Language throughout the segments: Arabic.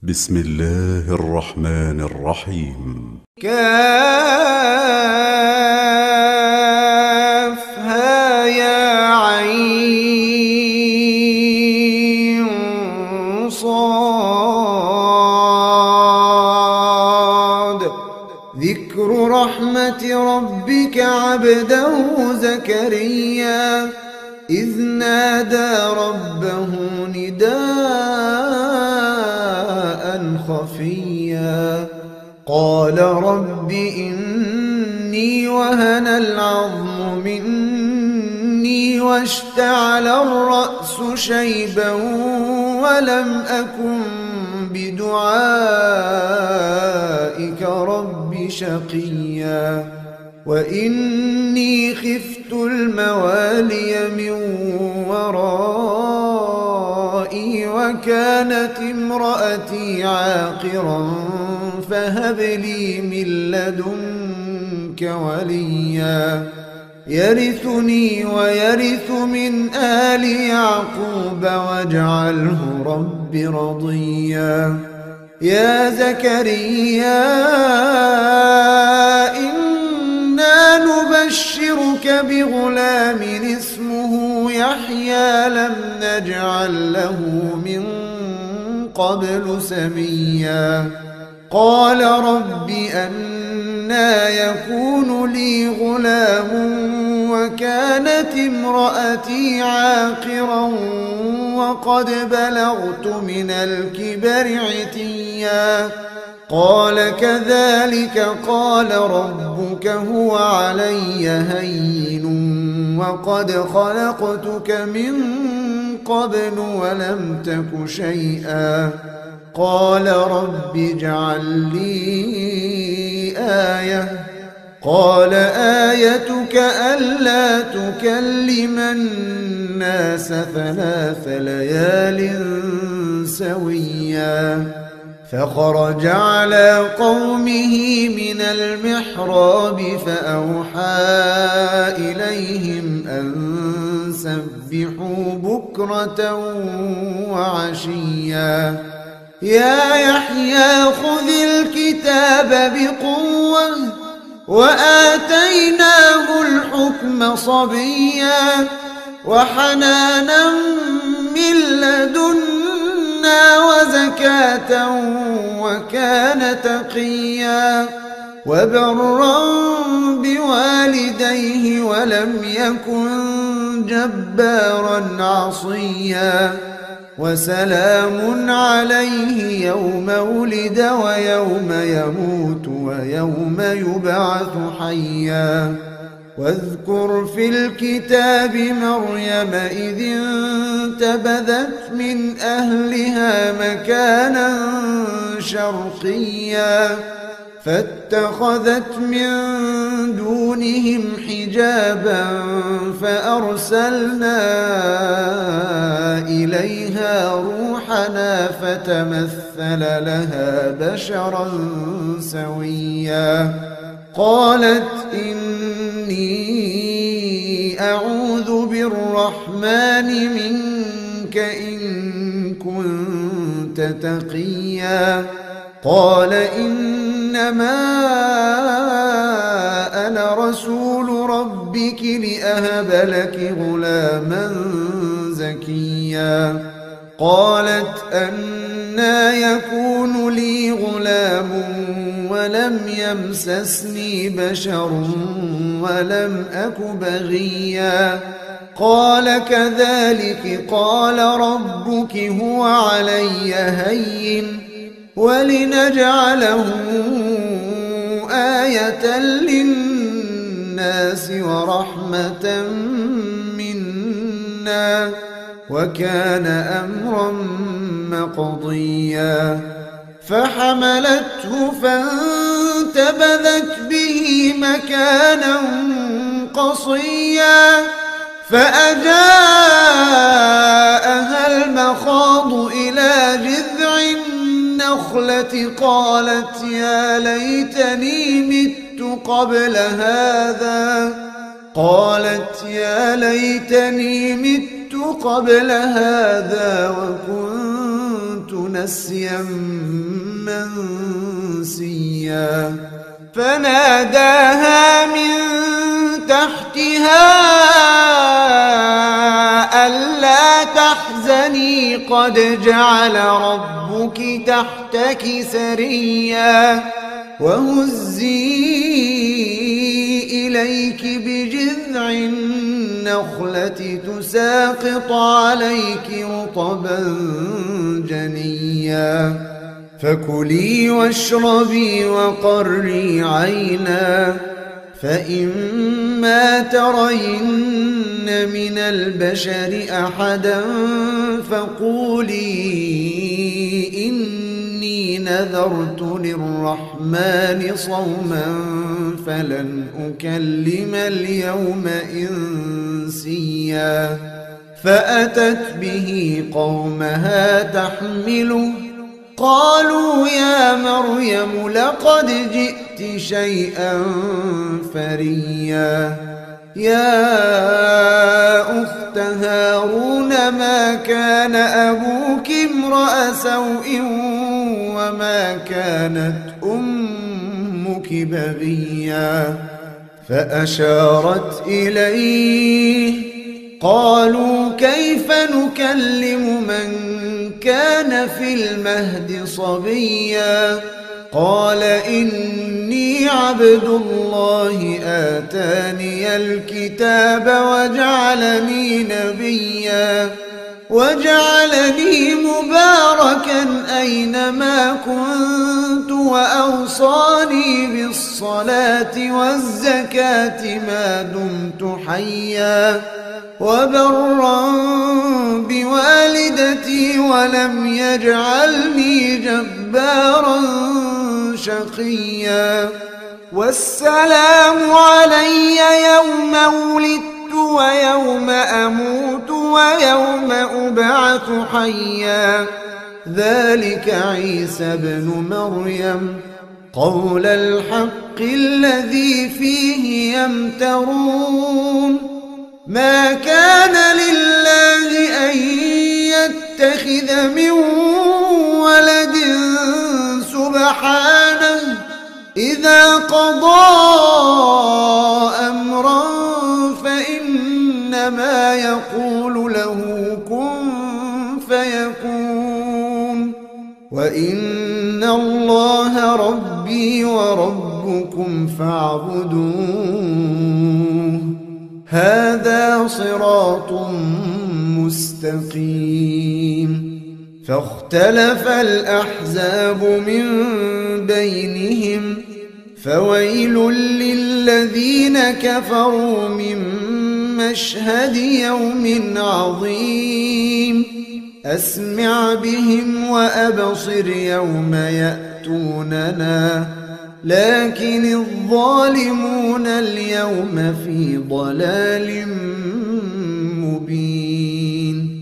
بسم الله الرحمن الرحيم. كافها يا عين صاد ذكر رحمة ربك عبده زكريا إذ نادى ربه نداء خفيا قال رب إني وهن العظم مني واشتعل الرأس شيبا ولم أكن بدعائك رب شقيا وإني خفت الموالي من ورائي وكانت امرأتي عاقرا فهب لي من لدنك وليا يرثني ويرث من آل يعقوب واجعله رب رضيا يا زكريا إنا نبشرك بغلام اسمه يحيى لم نجعل له من قبل سميا قال رب أنى يكون لي غلام وكانت امرأتي عاقرا وقد بلغت من الكبر عتيا قال كذلك قال ربك هو علي هين وقد خلقتك من قبل ولم تك شيئا قال رب اجعل لي آية قال آيتك ألا تكلم الناس 3 ليال سويا فخرج على قومه من المحراب فأوحى إليهم أن سبحوا بكرة وعشيا يا يحيى خذ الكتاب بقوة وآتيناه الحكم صبيا وحنانا من لدنا وزكاة وكان تقيا وبرا بوالديه ولم يكن جبارا عصيا وسلام عليه يوم ولد ويوم يموت ويوم يبعث حيا واذكر في الكتاب مريم إذ انتبذت من أهلها مكانا شرقيا فاتخذت من دونهم حجابا فأرسلنا إليها روحنا فتمثل لها بشرا سويا قالت إني أعوذ بالرحمن منك إن كنت تقيا قال إنما أنا رسول ربك لأهب لك غلاما زكيا قالت أنى يكون لي غلام ولم يمسسني بشر ولم أك بغيا قال كذلك قال ربك هو علي هين ولنجعله آية للناس ورحمة منا وكان أمرا مقضيا فحملته فانتبذت به مكانا قصيا فأجاءها المخاض إلى جذع النخلة قالت يا ليتني مت قبل هذا وكنت كنت نسيا منسيا فناداها من تحتها ألا تحزني قد جعل ربك تحتك سريا وهزي إليك بجذع النخلة تساقط عليك رطبا جنيا فكلي واشربي وقري عينا فإما ترين من البشر أحدا فقولي إني نذرت للرحمن صوما فلن أكلم اليوم إنسيا فأتت به قومها تحمله قالوا يا مريم لقد جئت شيئا فريا يا أخت هارون ما كان أبوك امرأ سوء وما كانت أمك بغيا فأشارت إليه قالوا كيف نكلم من كان في المهد صبيا قال إني عبد الله آتاني الكتاب وجعلني نبيا وجعلني مباركا أينما كنت وأوصاني بالصلاة والزكاة ما دمت حيا وبرا بوالدتي ولم يجعلني جبارا شقيا والسلام علي يوم ولدت ويوم أموت ويوم أبعث حيا ذلك عيسى بن مريم قول الحق الذي فيه يمترون ما كان لله أن يتخذ من ولد سبحانه إذا قضى أمرا فإنما يقول له كن فيكون وإن الله ربي وربكم فاعبدوه هذا صراط مستقيم فاختلف الأحزاب من بينهم فويل للذين كفروا من مشهد يوم عظيم أسمع بهم وأبصر يوم يأتوننا لكن الظالمون اليوم في ضلال مبين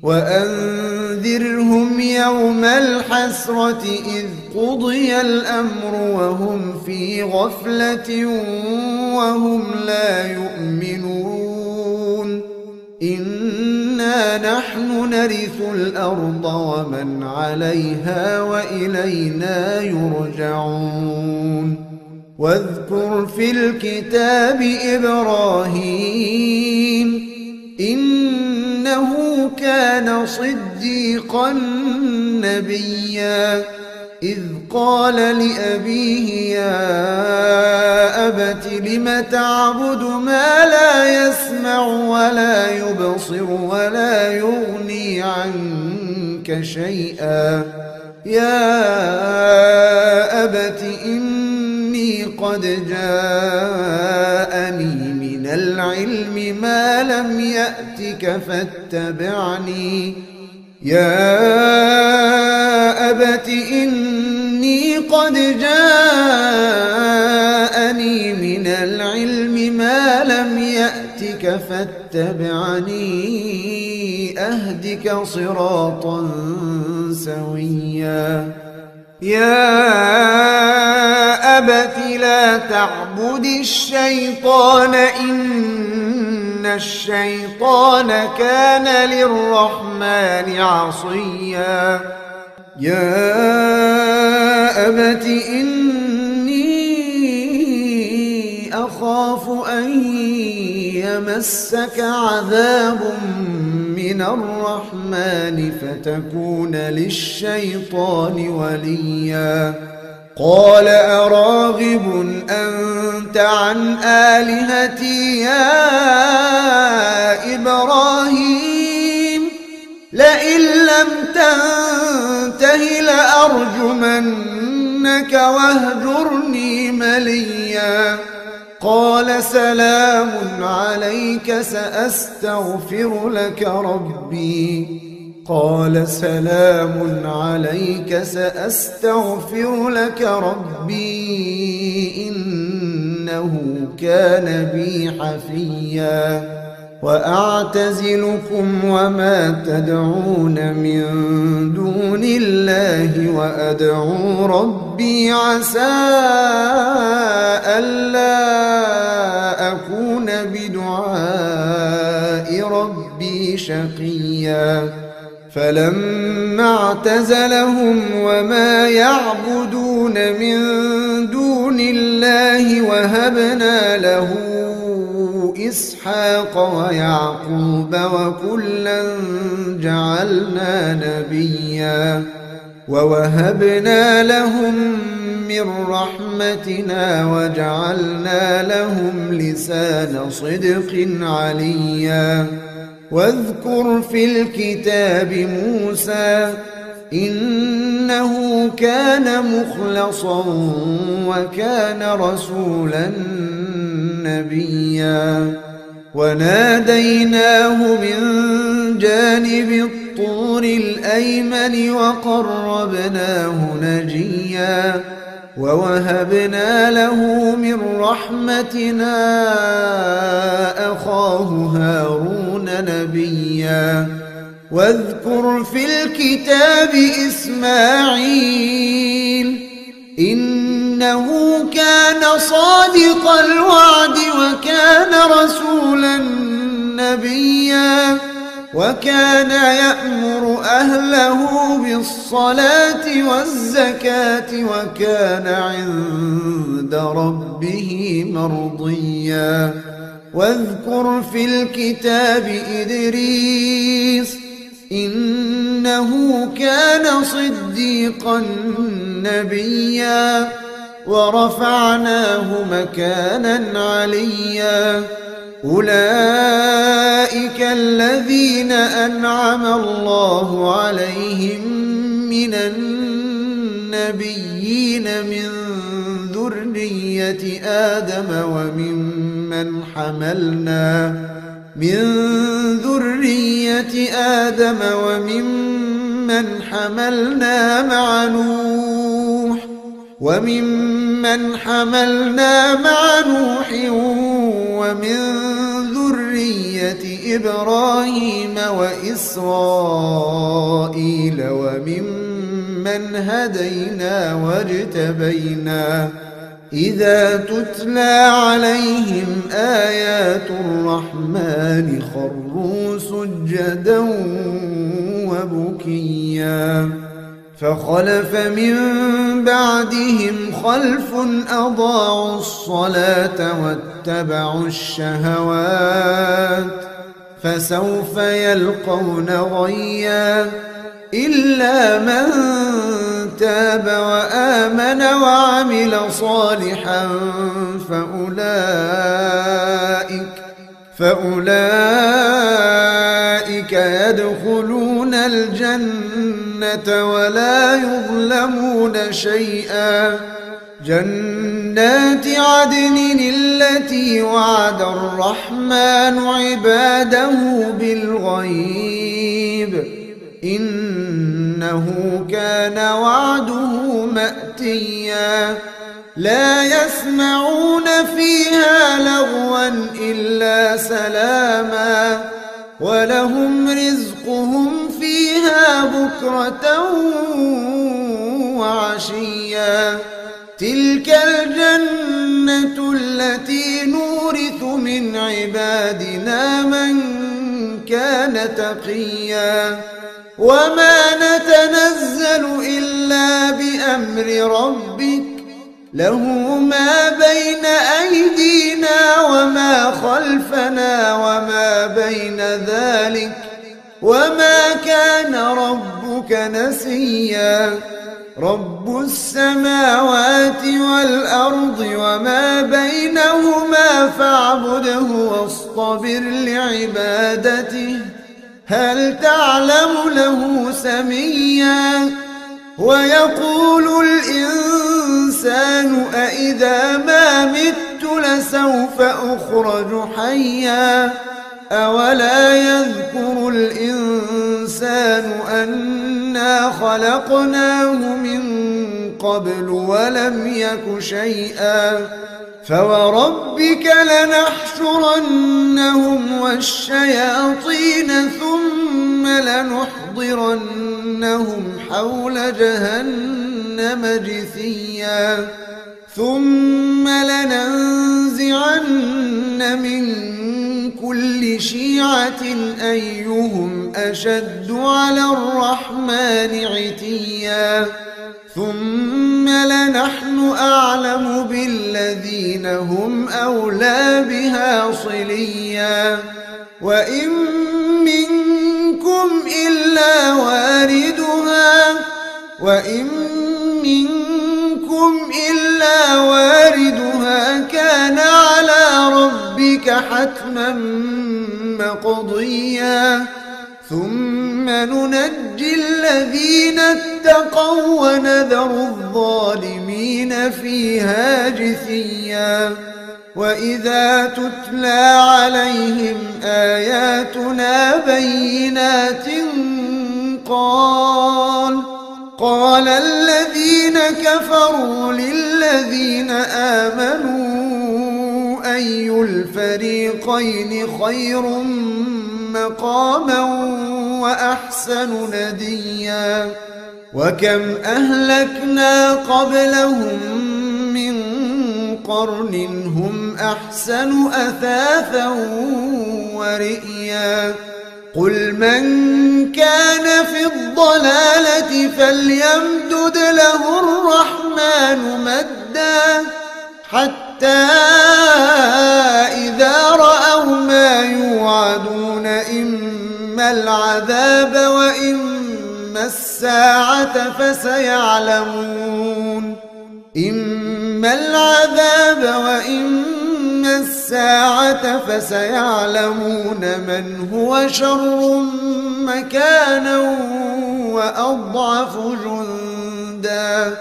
وأنذرهم يوم الحسرة إذ قضي الأمر وهم في غفلة وهم لا يؤمنون إنا نحن نرث الأرض ومن عليها وإلينا يرجعون واذكر في الكتاب إبراهيم إنه كان صديقا نبيا إذ قال لأبيه يا أبت لم تعبد ما لا يسمع ولا يبصر ولا يغني عنك شيئا يا أبت إني قد جاءني من العلم ما لم يأتك فاتبعني يا أبت إني قد جاءني من العلم ما لم يأتك فاتبعني أهدك صراطا سويا يا أبت لا تعبد الشيطان إن الشيطان كان للرحمن عصيا يا أبت إني أخاف أن يمسك عذاب من الرحمن فتكون للشيطان وليا قال أراغب أنت عن آلهتي يا إبراهيم لئن لم تنته لأرجمنك واهجرني مليا قال سلام عليك سأستغفر لك ربي قال سلام عليك سأستغفر لك ربي إنه كان بي حفيا وأعتزلكم وما تدعون من دون الله وأدعو ربي عسى ألا أكون بدعاء ربي شقيا فلما اعتزلهم وما يعبدون من دون الله وهبنا له إسحاق ويعقوب وكلا جعلنا نبيا ووهبنا لهم من رحمتنا وجعلنا لهم لسان صدق عليا واذكر في الكتاب موسى إنه كان مخلصا وكان رسولا نبيا وناديناه من جانب الطور الأيمن وقربناه نجيا ووهبنا له من رحمتنا أخاه هارون نبيا واذكر في الكتاب إسماعيل إنه كان صادق الوعد وكان رسولا نبيا وكان يأمر أهله بالصلاة والزكاة وكان عند ربه مرضيا واذكر في الكتاب إدريس إنه كان صديقا نبيا ورفعناه مكانا عليا أولئك الذين أنعم الله عليهم من النبيين من ذرية آدم وممن حملنا مع نوح ومن ذرية إبراهيم وإسرائيل وممن هدينا واجتبينا إذا تتلى عليهم آيات الرحمن خروا سجدا وبكيا فخلف من بعدهم خلف أضاعوا الصلاة واتبعوا الشهوات فسوف يلقون غيا إلا من تاب وآمن وعمل صالحا فأولئك يدخلون الجنة ولا يظلمون شيئا جنات عدن التي وعد الرحمن عباده بالغيب إنه كان وعده مأتيا لا يسمعون فيها لغوا إلا سلاما ولهم رزقهم فيها بكرة وعشيا تلك الجنة التي نورث من عبادنا من كان تقيا وما نتنزل إلا بأمر ربك له ما بين أيدينا وما خلفنا وما بين ذلك وما كان ربك نسيا رب السماوات والأرض وما بينهما فاعبده واصطبر لعبادته هل تعلم له سميا ويقول الإنسان أإذا ما مت لسوف أخرج حيا أولا يذكر الإنسان أنا خلقناه من قبل ولم يك شيئا فوربك لنحشرنهم والشياطين ثم لنحضرنهم حول جهنم جثيا ثم لننزعن من كل شيعة أيهم أشد على الرحمن عتيا ثم لنحن أعلم بالذين هم أولى بها صليا وإن منكم إلا واردها كان على ربك حتما مقضيا ثم ننجي الذين اتقوا ونذر الظالمين فيها جثيا وإذا تتلى عليهم آياتنا بينات قال الذين كفروا للذين آمنوا أي الفريقين خير مقاما وأحسن نديا وكم أهلكنا قبلهم من قرن هم أحسن أثاثا ورئيا قل من كان في الضلالة فليمدد له الرحمن مدا حتى إذا رأوا ما يوعدون إما العذاب وإما الساعة فسيعلمون من هو شر مكانا وأضعف جندا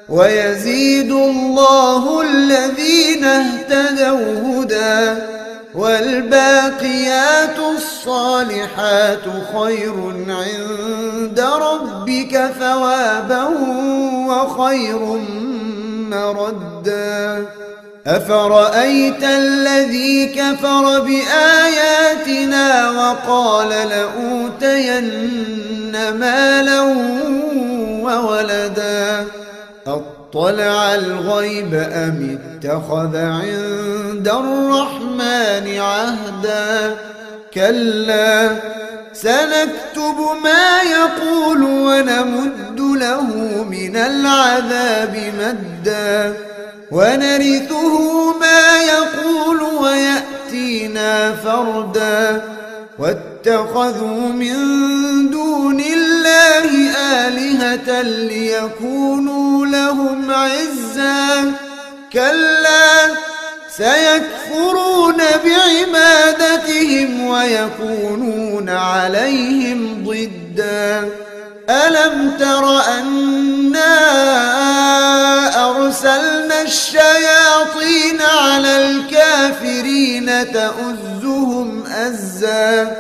ويزيد الله الذين اهتدوا هدى والباقيات الصالحات خير عند ربك ثوابا وخير مردا أفرأيت الذي كفر بآياتنا وقال لأوتين مالا وولدا أطلع الغيب أم اتخذ عند الرحمن عهدا كلا سنكتب ما يقول ونمد له من العذاب مدا ونرثه ما يقول ويأتينا فردا واتخذوا من دون الله آلهة ليكونوا لهم عزا كلا سيكفرون بعبادتهم ويكونون عليهم ضدا ألم تر أنا أرسلنا الشياطين على الكافرين تؤزهم أزا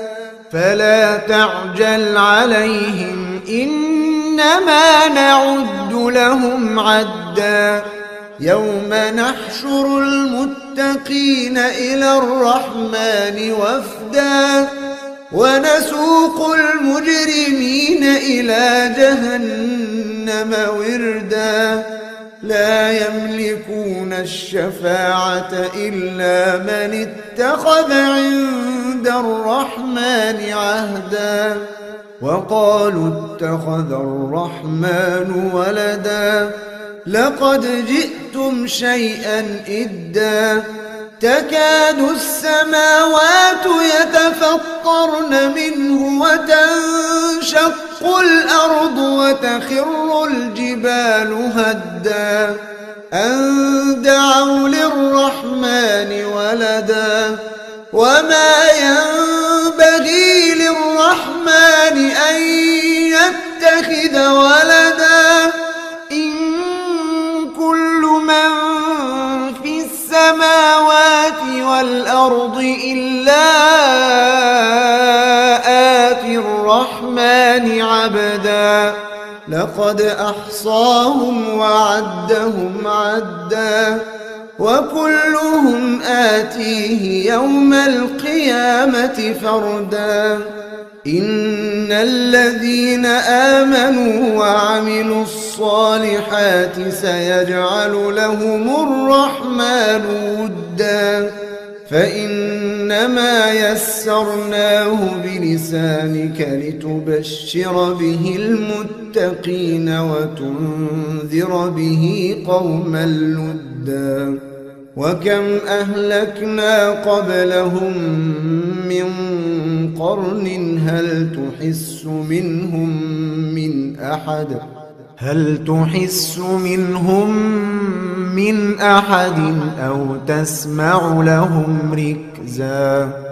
فلا تعجل عليهم إنما نعد لهم عدا يوم نحشر المتقين إلى الرحمن وفدا ونسوق المجرمين إلى جهنم وردا لا يملكون الشفاعة إلا من اتخذ عند الرحمن عهدا وقالوا اتخذ الرحمن ولدا لقد جئتم شيئا إدا تكاد السماوات يتفطرن منه وتنشق الأرض وتخر الجبال هدا أن دعوا للرحمن ولدا وما ينبغي للرحمن أن يتخذ ولدا إن كل من في السماوات والأرض إلا آتي الرحمن عبدا لقد أحصاهم وعدهم عدا وكلهم آتيه يوم القيامة فردا إن الذين آمنوا وعملوا الصالحات سيجعل لهم الرحمن ودا فإنما يسرناه بلسانك لتبشر به المتقين وتنذر به قوما لدا وكم أهلكنا قبلهم من قرن هل تحس منهم من أحد أو تسمع لهم ركزا